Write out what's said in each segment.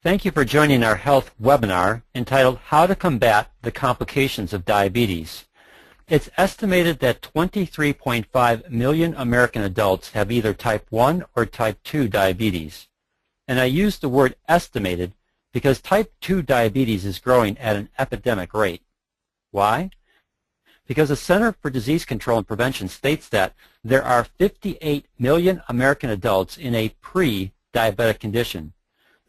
Thank you for joining our health webinar entitled How to Combat the Complications of Diabetes. It's estimated that 23.5 million American adults have either type 1 or type 2 diabetes. And I use the word estimated because type 2 diabetes is growing at an epidemic rate. Why? Because the Center for Disease Control and Prevention states that there are 58 million American adults in a pre-diabetic condition.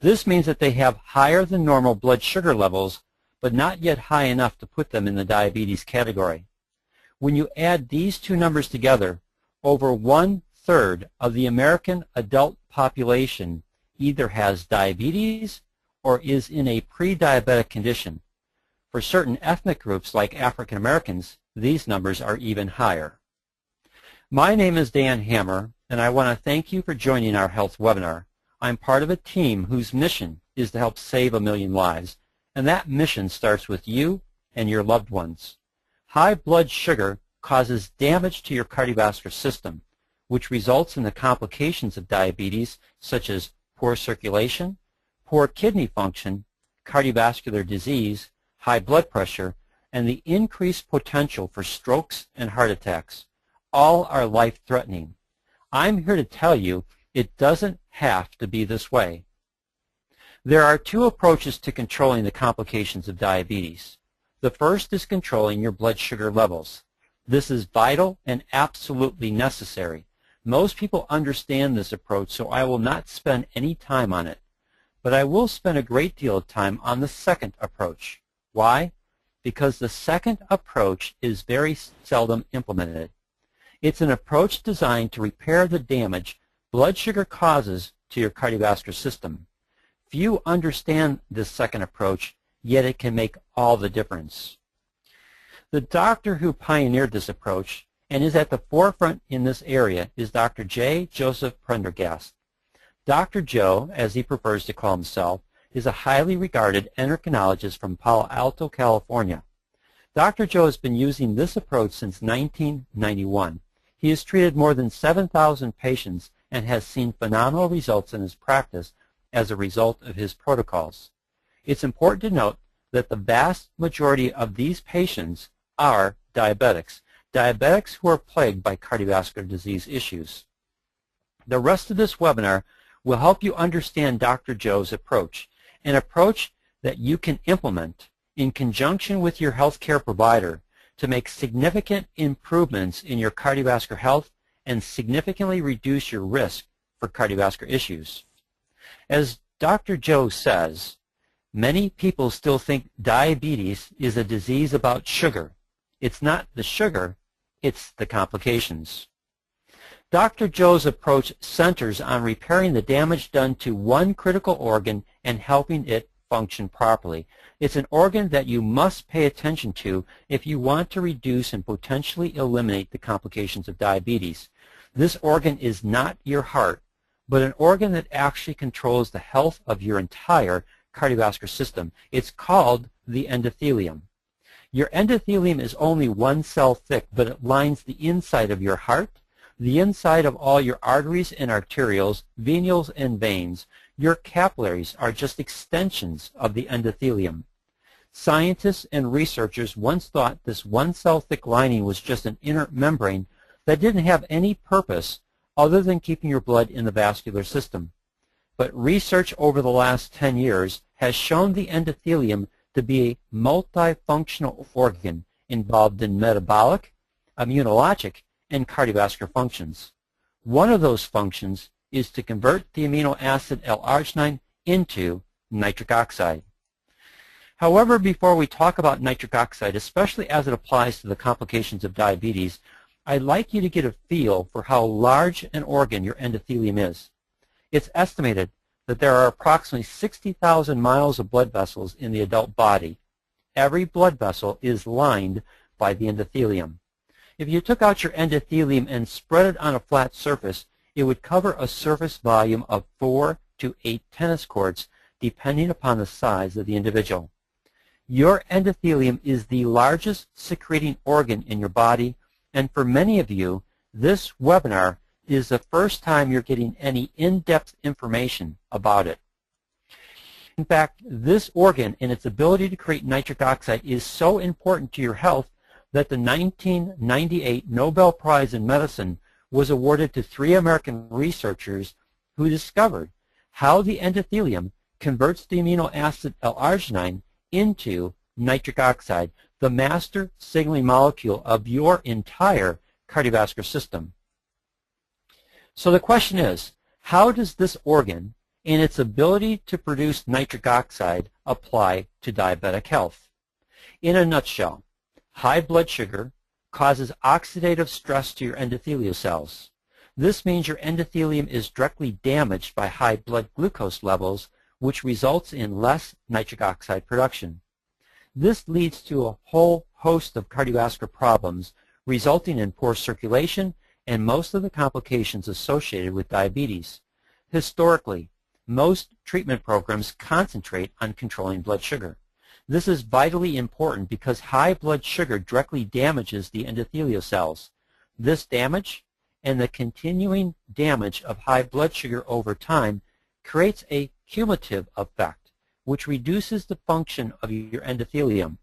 This means that they have higher than normal blood sugar levels, but not yet high enough to put them in the diabetes category. When you add these two numbers together, over 1/3 of the American adult population either has diabetes or is in a pre-diabetic condition. For certain ethnic groups like African Americans, these numbers are even higher. My name is Dan Hammer, and I want to thank you for joining our health webinar. I'm part of a team whose mission is to help save 1 million lives, and that mission starts with you and your loved ones. High blood sugar causes damage to your cardiovascular system, which results in the complications of diabetes such as poor circulation, poor kidney function, cardiovascular disease, high blood pressure, and the increased potential for strokes and heart attacks. All are life-threatening. I'm here to tell you it doesn't have to be this way. There are two approaches to controlling the complications of diabetes. The first is controlling your blood sugar levels. This is vital and absolutely necessary. Most people understand this approach, so I will not spend any time on it. But I will spend a great deal of time on the second approach. Why? Because the second approach is very seldom implemented. It's an approach designed to repair the damage blood sugar causes to your cardiovascular system. Few understand this second approach, yet it can make all the difference. The doctor who pioneered this approach and is at the forefront in this area is Dr. J. Joseph Prendergast. Dr. Joe, as he prefers to call himself, is a highly regarded endocrinologist from Palo Alto, California. Dr. Joe has been using this approach since 1991. He has treated more than 7,000 patients and has seen phenomenal results in his practice as a result of his protocols. It's important to note that the vast majority of these patients are diabetics who are plagued by cardiovascular disease issues. The rest of this webinar will help you understand Dr. Joe's approach, an approach that you can implement in conjunction with your healthcare provider to make significant improvements in your cardiovascular health and significantly reduce your risk for cardiovascular issues. As Dr. Joe says, many people still think diabetes is a disease about sugar. It's not the sugar, it's the complications. Dr. Joe's approach centers on repairing the damage done to one critical organ and helping it function properly. It's an organ that you must pay attention to if you want to reduce and potentially eliminate the complications of diabetes. This organ is not your heart, but an organ that actually controls the health of your entire cardiovascular system. It's called the endothelium. Your endothelium is only 1 cell thick, but it lines the inside of your heart, the inside of all your arteries and arterioles, venules and veins. Your capillaries are just extensions of the endothelium. Scientists and researchers once thought this 1 cell thick lining was just an inner membrane that didn't have any purpose other than keeping your blood in the vascular system. But research over the last 10 years has shown the endothelium to be a multifunctional organ involved in metabolic, immunologic, and cardiovascular functions. One of those functions is to convert the amino acid L-Arginine into nitric oxide. However, before we talk about nitric oxide, especially as it applies to the complications of diabetes, I'd like you to get a feel for how large an organ your endothelium is. It's estimated that there are approximately 60,000 miles of blood vessels in the adult body. Every blood vessel is lined by the endothelium. If you took out your endothelium and spread it on a flat surface, it would cover a surface volume of 4 to 8 tennis courts, depending upon the size of the individual. Your endothelium is the largest secreting organ in your body, and for many of you, this webinar is the first time you're getting any in-depth information about it. In fact, this organ and its ability to create nitric oxide is so important to your health that the 1998 Nobel Prize in Medicine was awarded to 3 American researchers who discovered how the endothelium converts the amino acid L-Arginine into nitric oxide, the master signaling molecule of your entire cardiovascular system. So the question is, how does this organ and its ability to produce nitric oxide apply to diabetic health? In a nutshell, high blood sugar causes oxidative stress to your endothelial cells. This means your endothelium is directly damaged by high blood glucose levels, which results in less nitric oxide production. This leads to a whole host of cardiovascular problems, resulting in poor circulation and most of the complications associated with diabetes. Historically, most treatment programs concentrate on controlling blood sugar. This is vitally important because high blood sugar directly damages the endothelial cells. This damage and the continuing damage of high blood sugar over time creates a cumulative effect, which reduces the function of your endothelium.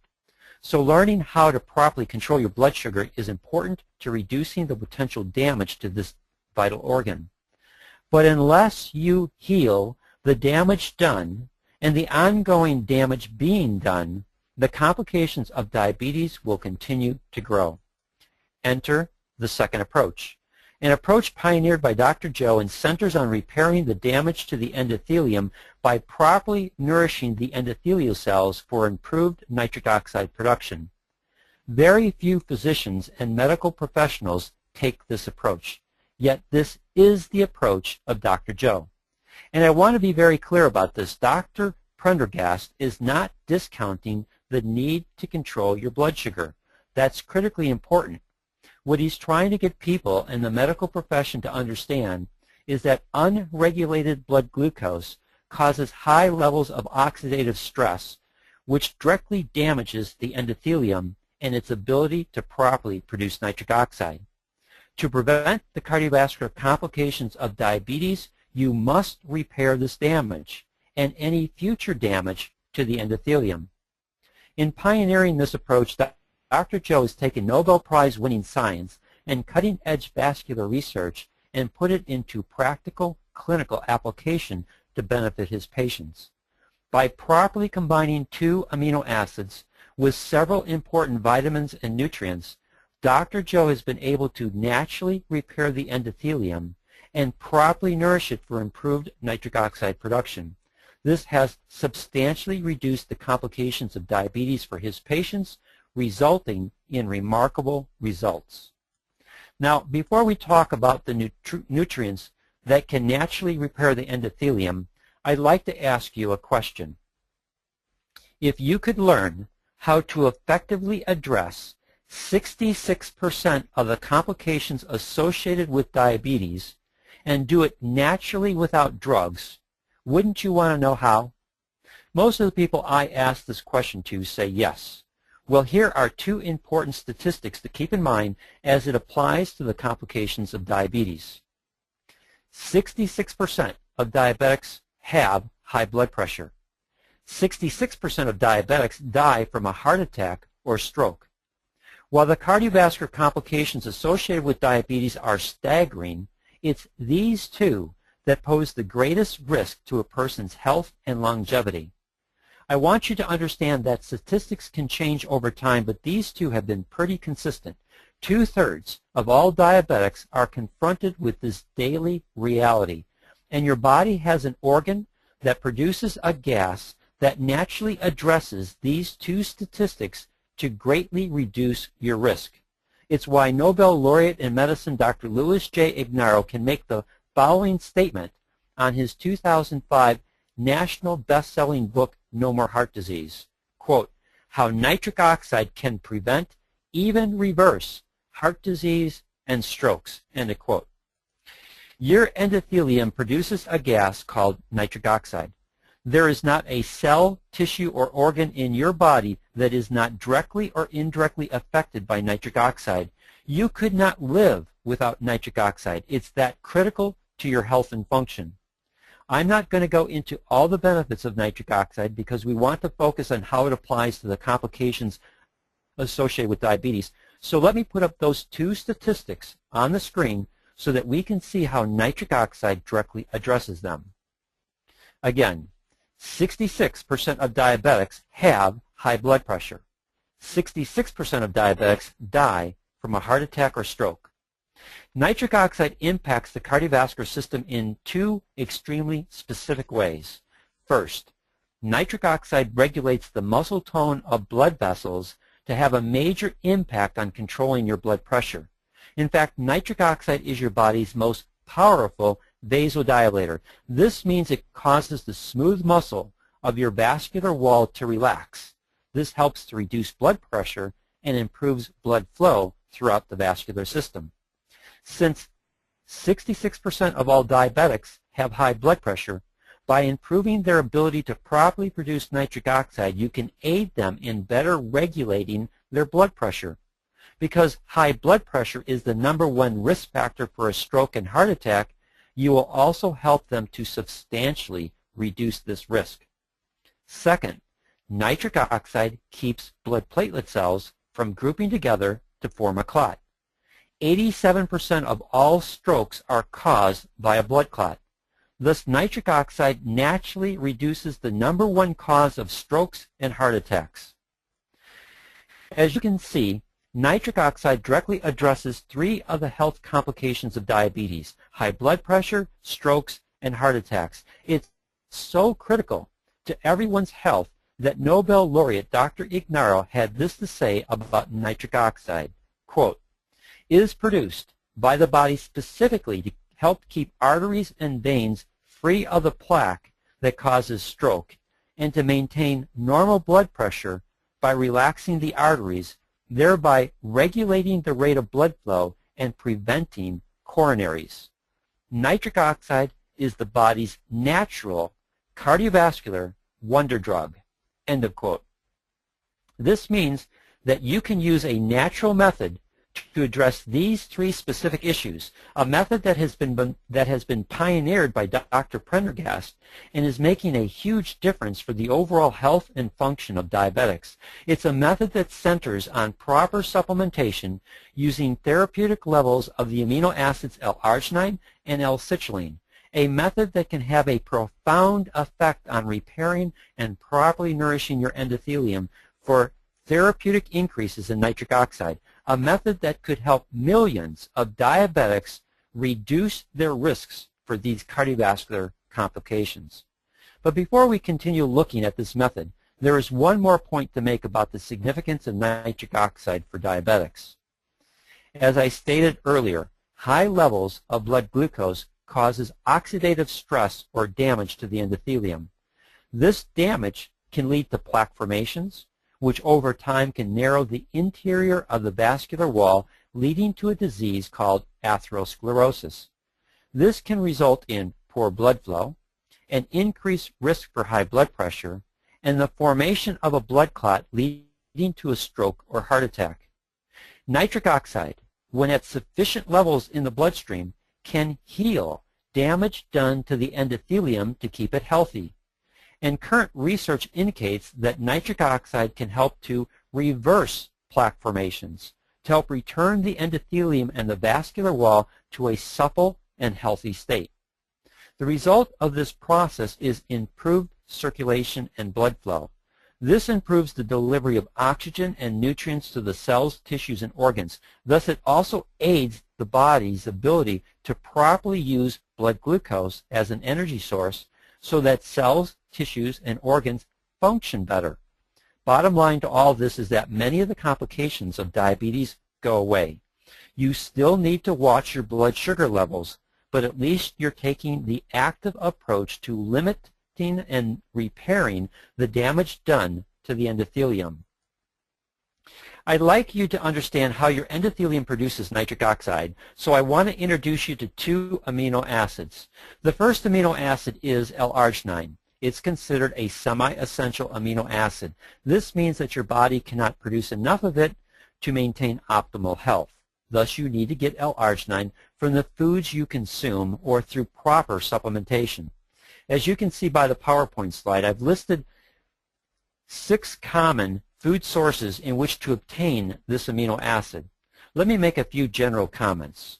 So learning how to properly control your blood sugar is important to reducing the potential damage to this vital organ. But unless you heal the damage done and the ongoing damage being done, the complications of diabetes will continue to grow. Enter the second approach, an approach pioneered by Dr. Joe and centers on repairing the damage to the endothelium by properly nourishing the endothelial cells for improved nitric oxide production. Very few physicians and medical professionals take this approach, yet this is the approach of Dr. Joe. And I want to be very clear about this. Dr. Prendergast is not discounting the need to control your blood sugar. That's critically important. What he's trying to get people in the medical profession to understand is that unregulated blood glucose causes high levels of oxidative stress, which directly damages the endothelium and its ability to properly produce nitric oxide. To prevent the cardiovascular complications of diabetes, you must repair this damage and any future damage to the endothelium. In pioneering this approach, Dr. Joe has taken Nobel Prize-winning science and cutting-edge vascular research and put it into practical clinical application to benefit his patients. By properly combining 2 amino acids with several important vitamins and nutrients, Dr. Joe has been able to naturally repair the endothelium and properly nourish it for improved nitric oxide production. This has substantially reduced the complications of diabetes for his patients, resulting in remarkable results. Now, before we talk about the nutrients that can naturally repair the endothelium, I'd like to ask you a question. If you could learn how to effectively address 66% of the complications associated with diabetes and do it naturally without drugs, wouldn't you want to know how? Most of the people I ask this question to say yes. Well, here are 2 important statistics to keep in mind as it applies to the complications of diabetes. 66% of diabetics have high blood pressure. 66% of diabetics die from a heart attack or stroke. While the cardiovascular complications associated with diabetes are staggering, it's these 2 that pose the greatest risk to a person's health and longevity. I want you to understand that statistics can change over time, but these 2 have been pretty consistent. 2/3 of all diabetics are confronted with this daily reality, and your body has an organ that produces a gas that naturally addresses these 2 statistics to greatly reduce your risk. It's why Nobel laureate in medicine Dr. Louis J. Ignarro can make the following statement on his 2005 national best-selling book, No More Heart Disease. Quote, "How nitric oxide can prevent, even reverse, heart disease and strokes." End of quote. Your endothelium produces a gas called nitric oxide. There is not a cell, tissue, or organ in your body that is not directly or indirectly affected by nitric oxide. You could not live without nitric oxide. It's that critical to your health and function. I'm not going to go into all the benefits of nitric oxide because we want to focus on how it applies to the complications associated with diabetes. So let me put up those two statistics on the screen so that we can see how nitric oxide directly addresses them. Again, 66% of diabetics have high blood pressure. 66% of diabetics die from a heart attack or stroke. Nitric oxide impacts the cardiovascular system in two extremely specific ways. First, nitric oxide regulates the muscle tone of blood vessels to have a major impact on controlling your blood pressure. In fact, nitric oxide is your body's most powerful vasodilator. This means it causes the smooth muscle of your vascular wall to relax. This helps to reduce blood pressure and improves blood flow throughout the vascular system. Since 66% of all diabetics have high blood pressure, by improving their ability to properly produce nitric oxide, you can aid them in better regulating their blood pressure. Because high blood pressure is the #1 risk factor for a stroke and heart attack, you will also help them to substantially reduce this risk. Second, nitric oxide keeps blood platelet cells from grouping together to form a clot. 87% of all strokes are caused by a blood clot. Thus, nitric oxide naturally reduces the #1 cause of strokes and heart attacks. As you can see, nitric oxide directly addresses 3 of the health complications of diabetes: high blood pressure, strokes, and heart attacks. It's so critical to everyone's health that Nobel laureate Dr. Ignarro had this to say about nitric oxide, quote, "It is produced by the body specifically to help keep arteries and veins free of the plaque that causes stroke and to maintain normal blood pressure by relaxing the arteries, thereby regulating the rate of blood flow and preventing coronaries. Nitric oxide is the body's natural cardiovascular wonder drug." End of quote. This means that you can use a natural method to address these 3 specific issues, a method that has been pioneered by Dr. Prendergast and is making a huge difference for the overall health and function of diabetics. It's a method that centers on proper supplementation using therapeutic levels of the amino acids L-Arginine and L-Citrulline, a method that can have a profound effect on repairing and properly nourishing your endothelium for therapeutic increases in nitric oxide, a method that could help millions of diabetics reduce their risks for these cardiovascular complications. But before we continue looking at this method, there is one more point to make about the significance of nitric oxide for diabetics. As I stated earlier, high levels of blood glucose causes oxidative stress or damage to the endothelium. This damage can lead to plaque formations, which over time can narrow the interior of the vascular wall, leading to a disease called atherosclerosis. This can result in poor blood flow, an increased risk for high blood pressure, and the formation of a blood clot leading to a stroke or heart attack. Nitric oxide, when at sufficient levels in the bloodstream, can heal damage done to the endothelium to keep it healthy. And current research indicates that nitric oxide can help to reverse plaque formations, to help return the endothelium and the vascular wall to a supple and healthy state. The result of this process is improved circulation and blood flow. This improves the delivery of oxygen and nutrients to the cells, tissues, and organs. Thus, it also aids the body's ability to properly use blood glucose as an energy source so that cells, tissues, and organs function better. Bottom line to all this is that many of the complications of diabetes go away. You still need to watch your blood sugar levels, but at least you're taking the active approach to limiting and repairing the damage done to the endothelium. I'd like you to understand how your endothelium produces nitric oxide, so I want to introduce you to 2 amino acids. The first amino acid is L-Arginine. It's considered a semi-essential amino acid. This means that your body cannot produce enough of it to maintain optimal health. Thus, you need to get L-Arginine from the foods you consume or through proper supplementation. As you can see by the PowerPoint slide, I've listed 6 common food sources in which to obtain this amino acid. Let me make a few general comments.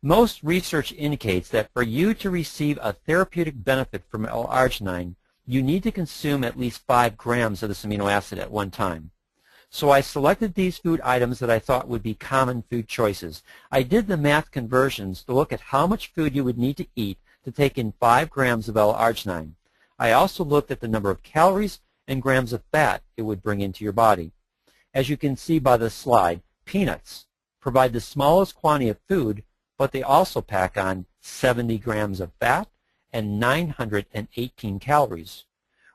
Most research indicates that for you to receive a therapeutic benefit from L-Arginine, you need to consume at least 5 grams of this amino acid at one time. So I selected these food items that I thought would be common food choices. I did the math conversions to look at how much food you would need to eat to take in 5 grams of L-Arginine. I also looked at the number of calories and grams of fat it would bring into your body. As you can see by the slide, peanuts provide the smallest quantity of food, but they also pack on 70 grams of fat and 918 calories.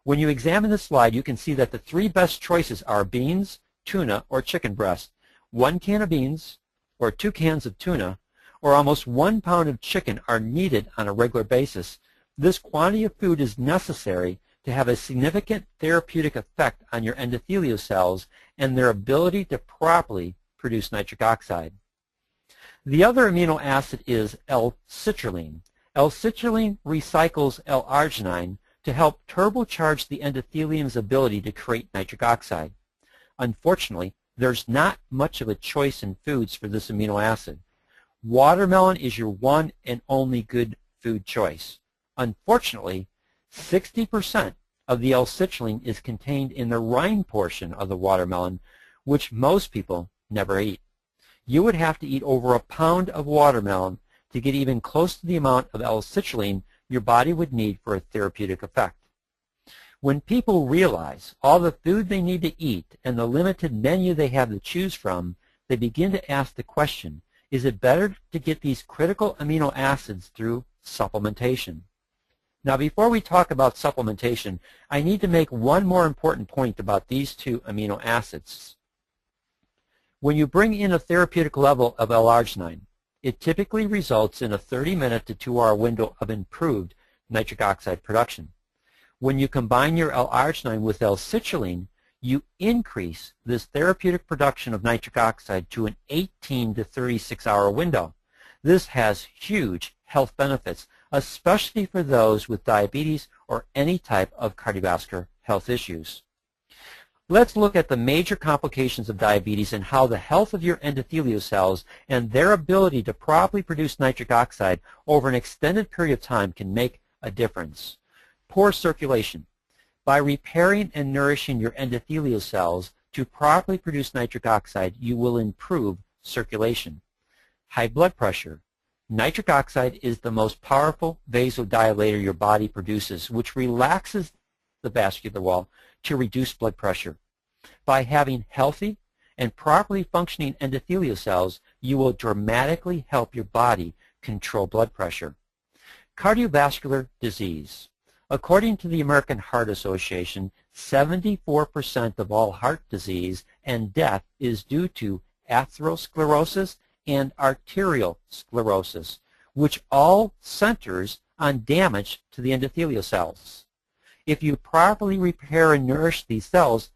When you examine the slide, you can see that the 3 best choices are beans, tuna, or chicken breast. 1 can of beans, or 2 cans of tuna, or almost 1 pound of chicken are needed on a regular basis. This quantity of food is necessary to have a significant therapeutic effect on your endothelial cells and their ability to properly produce nitric oxide. The other amino acid is L-Citrulline. L-Citrulline recycles L-Arginine to help turbocharge the endothelium's ability to create nitric oxide. Unfortunately, there's not much of a choice in foods for this amino acid. Watermelon is your one and only good food choice. Unfortunately, 60% of the L-citrulline is contained in the rind portion of the watermelon, which most people never eat. You would have to eat over a pound of watermelon to get even close to the amount of L-citrulline your body would need for a therapeutic effect. When people realize all the food they need to eat and the limited menu they have to choose from, they begin to ask the question, is it better to get these critical amino acids through supplementation? Now, before we talk about supplementation, I need to make one more important point about these 2 amino acids. When you bring in a therapeutic level of L-Arginine, it typically results in a 30-minute to 2-hour window of improved nitric oxide production. When you combine your L-Arginine with L-citrulline, you increase this therapeutic production of nitric oxide to an 18 to 36-hour window. This has huge health benefits, especially for those with diabetes or any type of cardiovascular health issues. Let's look at the major complications of diabetes and how the health of your endothelial cells and their ability to properly produce nitric oxide over an extended period of time can make a difference. Poor circulation. By repairing and nourishing your endothelial cells to properly produce nitric oxide, you will improve circulation. High blood pressure. Nitric oxide is the most powerful vasodilator your body produces, which relaxes the vascular wall to reduce blood pressure. By having healthy and properly functioning endothelial cells, you will dramatically help your body control blood pressure. Cardiovascular disease. According to the American Heart Association, 74% of all heart disease and death is due to atherosclerosis and arterial sclerosis, which all centers on damage to the endothelial cells. If you properly repair and nourish these cells,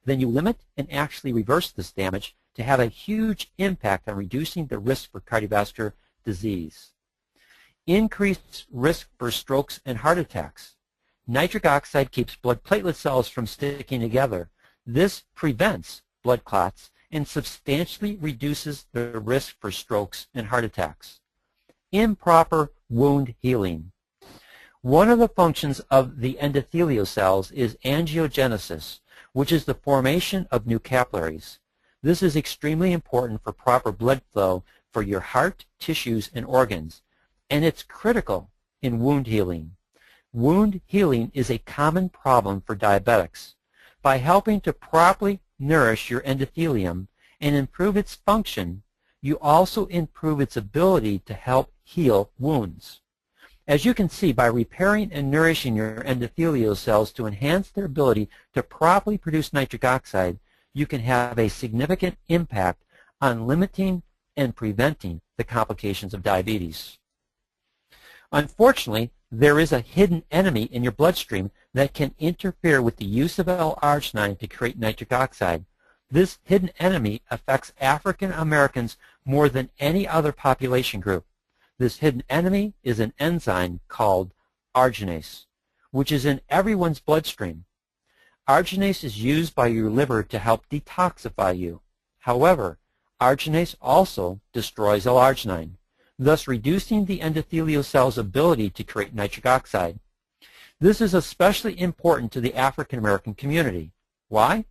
then you limit and actually reverse this damage to have a huge impact on reducing the risk for cardiovascular disease. Increased risk for strokes and heart attacks. Nitric oxide keeps blood platelet cells from sticking together. This prevents blood clots and substantially reduces the risk for strokes and heart attacks. Improper wound healing. One of the functions of the endothelial cells is angiogenesis, which is the formation of new capillaries. This is extremely important for proper blood flow for your heart, tissues, and organs, and it's critical in wound healing. Wound healing is a common problem for diabetics. By helping to properly nourish your endothelium and improve its function, you also improve its ability to help heal wounds. As you can see, by repairing and nourishing your endothelial cells to enhance their ability to properly produce nitric oxide, you can have a significant impact on limiting and preventing the complications of diabetes. Unfortunately, there is a hidden enemy in your bloodstream that can interfere with the use of L-Arginine to create nitric oxide. This hidden enemy affects African Americans more than any other population group. This hidden enemy is an enzyme called arginase. which is in everyone's bloodstream. Arginase is used by your liver to help detoxify you. However, arginase also destroys L-Arginine, thus reducing the endothelial cell's ability to create nitric oxide. This is especially important to the African American community. Why?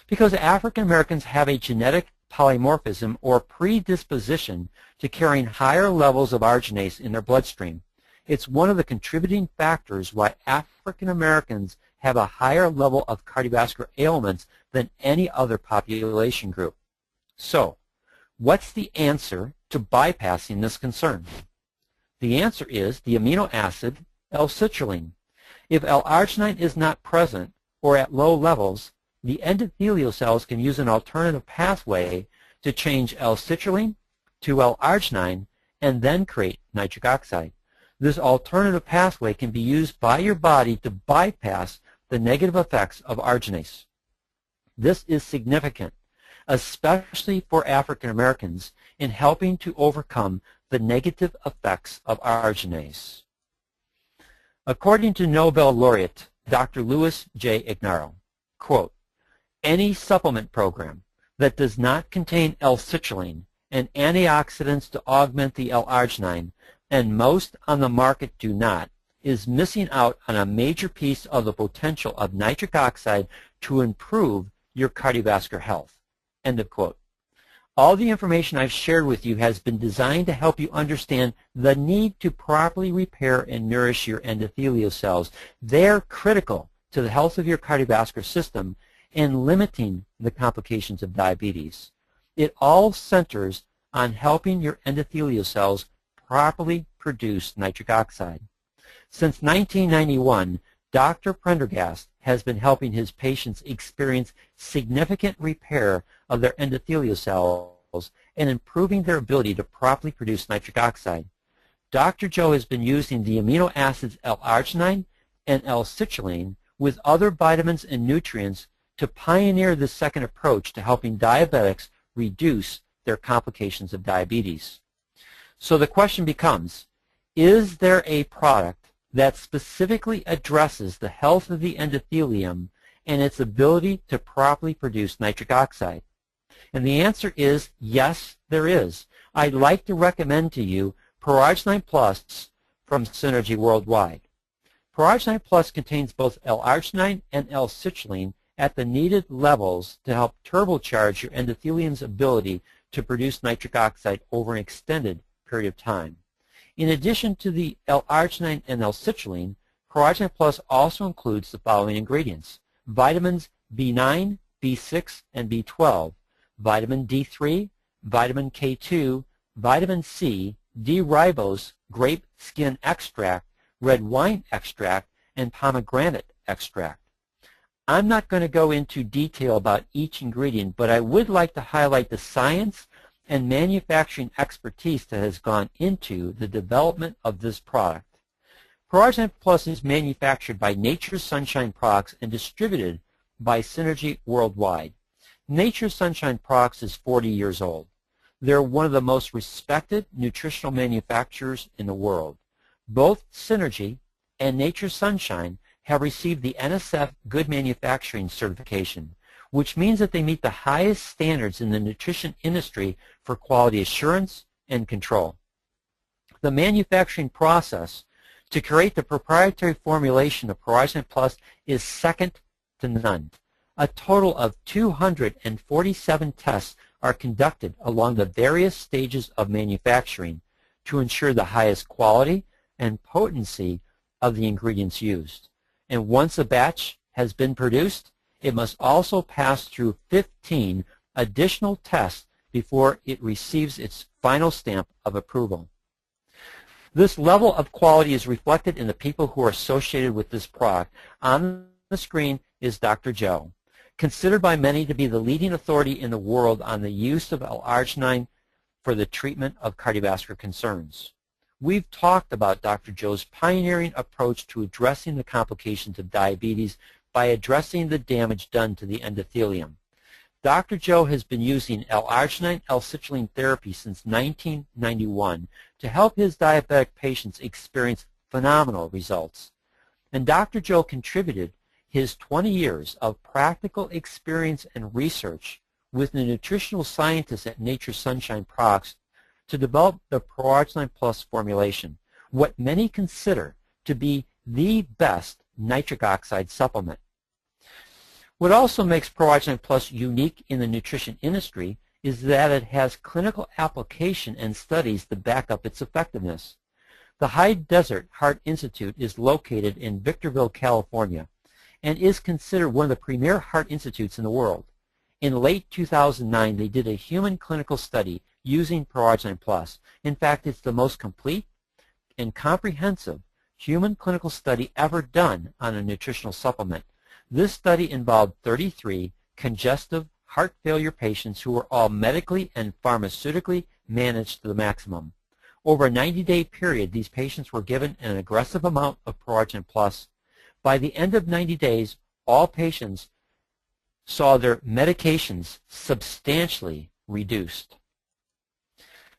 Because African Americans have a genetic polymorphism or predisposition to carrying higher levels of arginase in their bloodstream. It's one of the contributing factors why African Americans have a higher level of cardiovascular ailments than any other population group. So, what's the answer to bypassing this concern? The answer is the amino acid L-Citrulline. If L-Arginine is not present or at low levels, the endothelial cells can use an alternative pathway to change L-Citrulline to L-Arginine and then create nitric oxide. This alternative pathway can be used by your body to bypass the negative effects of arginase. This is significant, especially for African Americans, in helping to overcome the negative effects of arginase. According to Nobel laureate Dr. Louis J. Ignarro, quote, any supplement program that does not contain L-Citrulline and antioxidants to augment the L-Arginine, and most on the market do not, is missing out on a major piece of the potential of nitric oxide to improve your cardiovascular health. End of quote. All the information I've shared with you has been designed to help you understand the need to properly repair and nourish your endothelial cells. They're critical to the health of your cardiovascular system and limiting the complications of diabetes. It all centers on helping your endothelial cells properly produce nitric oxide. Since 1991, Dr. Prendergast has been helping his patients experience significant repair of their endothelial cells and improving their ability to properly produce nitric oxide. Dr. Joe has been using the amino acids L-Arginine and L-Citrulline with other vitamins and nutrients to pioneer this second approach to helping diabetics reduce their complications of diabetes. So the question becomes, is there a product that specifically addresses the health of the endothelium and its ability to properly produce nitric oxide? And the answer is yes, there is. I'd like to recommend to you Pro-Arginine Plus from Synergy Worldwide. Pro-Arginine Plus contains both L-Arginine and L-Citrulline at the needed levels to help turbocharge your endothelium's ability to produce nitric oxide over an extended period of time. In addition to the L-Arginine and L-Citrulline, Pro-Arginine Plus also includes the following ingredients: vitamins B9, B6, and B12, vitamin D3, vitamin K2, vitamin C, D-ribose, grape skin extract, red wine extract, and pomegranate extract. I'm not going to go into detail about each ingredient, but I would like to highlight the science and manufacturing expertise that has gone into the development of this product. Pro-Arginine Plus is manufactured by Nature's Sunshine Products and distributed by Synergy Worldwide. Nature's Sunshine Products is 40 years old. They're one of the most respected nutritional manufacturers in the world. Both Synergy and Nature's Sunshine have received the NSF Good Manufacturing certification, which means that they meet the highest standards in the nutrition industry for quality assurance and control. The manufacturing process to create the proprietary formulation of Pro-Arginine Plus is second to none. A total of 247 tests are conducted along the various stages of manufacturing to ensure the highest quality and potency of the ingredients used. And once a batch has been produced, it must also pass through 15 additional tests before it receives its final stamp of approval. This level of quality is reflected in the people who are associated with this product. On the screen is Dr. Joe, considered by many to be the leading authority in the world on the use of L-Arginine for the treatment of cardiovascular concerns. We've talked about Dr. Joe's pioneering approach to addressing the complications of diabetes by addressing the damage done to the endothelium. Dr. Joe has been using L-Arginine L-Citrulline therapy since 1991 to help his diabetic patients experience phenomenal results. And Dr. Joe contributed his 20 years of practical experience and research with the nutritional scientists at Nature's Sunshine Products to develop the Pro-Arginine Plus formulation, what many consider to be the best nitric oxide supplement. What also makes Pro-Arginine Plus unique in the nutrition industry is that it has clinical application and studies to back up its effectiveness. The High Desert Heart Institute is located in Victorville, California, and is considered one of the premier heart institutes in the world. In late 2009, they did a human clinical study using Pro-Arginine Plus. In fact, it's the most complete and comprehensive human clinical study ever done on a nutritional supplement. This study involved 33 congestive heart failure patients who were all medically and pharmaceutically managed to the maximum. Over a 90-day period, these patients were given an aggressive amount of Pro-Arginine Plus. By the end of 90 days, all patients saw their medications substantially reduced.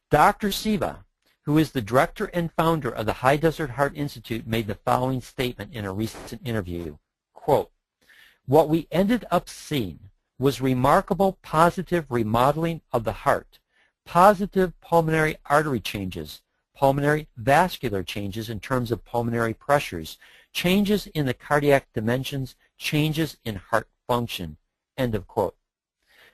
Dr. Siva, who is the director and founder of the High Desert Heart Institute, made the following statement in a recent interview, quote, "What we ended up seeing was remarkable positive remodeling of the heart, positive pulmonary artery changes, pulmonary vascular changes in terms of pulmonary pressures, changes in the cardiac dimensions, changes in heart function," end of quote.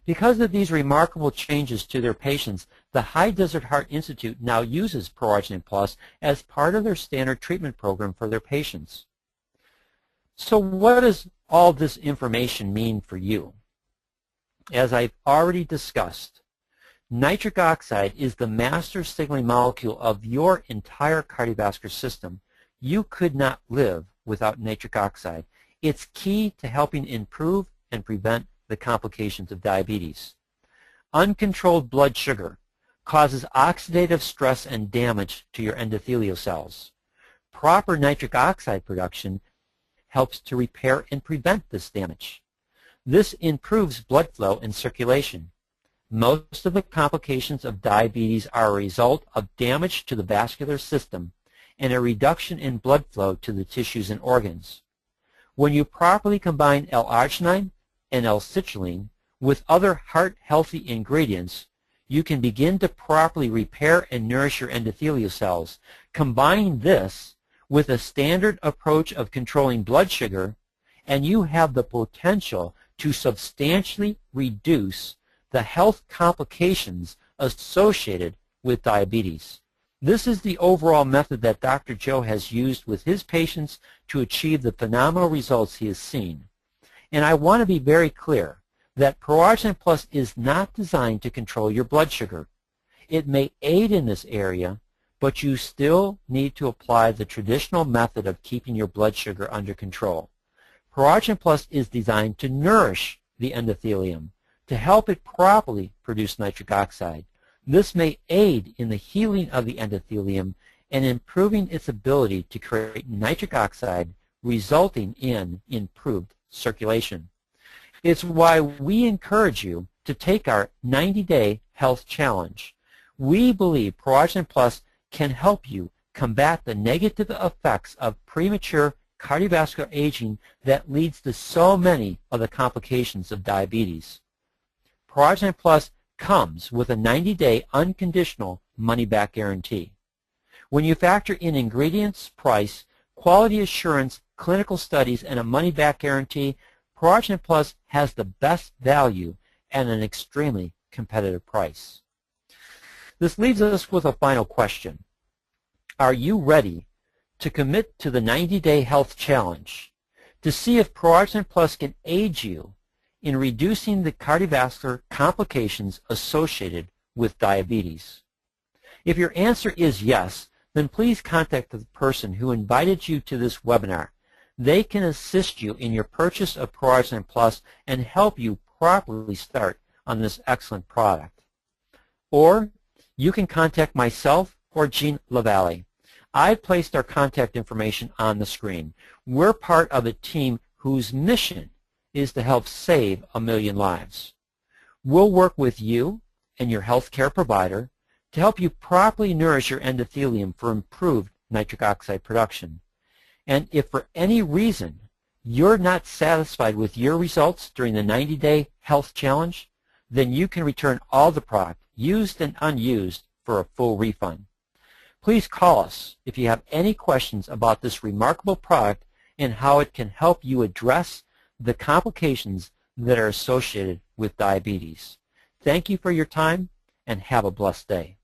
Because of these remarkable changes to their patients, the High Desert Heart Institute now uses Pro-Arginine Plus as part of their standard treatment program for their patients. So what does all this information mean for you? As I've already discussed, nitric oxide is the master signaling molecule of your entire cardiovascular system. You could not live without nitric oxide. It's key to helping improve and prevent the complications of diabetes. Uncontrolled blood sugar causes oxidative stress and damage to your endothelial cells. Proper nitric oxide production helps to repair and prevent this damage. This improves blood flow and circulation. Most of the complications of diabetes are a result of damage to the vascular system and a reduction in blood flow to the tissues and organs. When you properly combine L-Arginine and L-Citrulline with other heart-healthy ingredients, you can begin to properly repair and nourish your endothelial cells. Combine this with a standard approach of controlling blood sugar, and you have the potential to substantially reduce the health complications associated with diabetes. This is the overall method that Dr. Joe has used with his patients to achieve the phenomenal results he has seen. And I want to be very clear that Pro-Arginine Plus is not designed to control your blood sugar. It may aid in this area, but you still need to apply the traditional method of keeping your blood sugar under control. Pro-Arginine Plus is designed to nourish the endothelium, to help it properly produce nitric oxide. This may aid in the healing of the endothelium and improving its ability to create nitric oxide, resulting in improved circulation. It's why we encourage you to take our 90-day health challenge. We believe Pro-Arginine Plus can help you combat the negative effects of premature cardiovascular aging that leads to so many of the complications of diabetes. Pro-Arginine Plus comes with a 90-day unconditional money-back guarantee. When you factor in ingredients, price, quality assurance, clinical studies, and a money-back guarantee, Pro-Arginine Plus has the best value at an extremely competitive price. This leaves us with a final question. Are you ready to commit to the 90-day health challenge to see if Pro-Arginine Plus can aid you in reducing the cardiovascular complications associated with diabetes? If your answer is yes, then please contact the person who invited you to this webinar. They can assist you in your purchase of Pro-Arginine Plus and help you properly start on this excellent product. Or you can contact myself or Jean LaValle. I've placed our contact information on the screen. We're part of a team whose mission is to help save 1 million lives. We'll work with you and your healthcare provider to help you properly nourish your endothelium for improved nitric oxide production. And if for any reason you're not satisfied with your results during the 90-day health challenge, then you can return all the product, used and unused, for a full refund. Please call us if you have any questions about this remarkable product and how it can help you address the complications that are associated with diabetes. Thank you for your time and have a blessed day.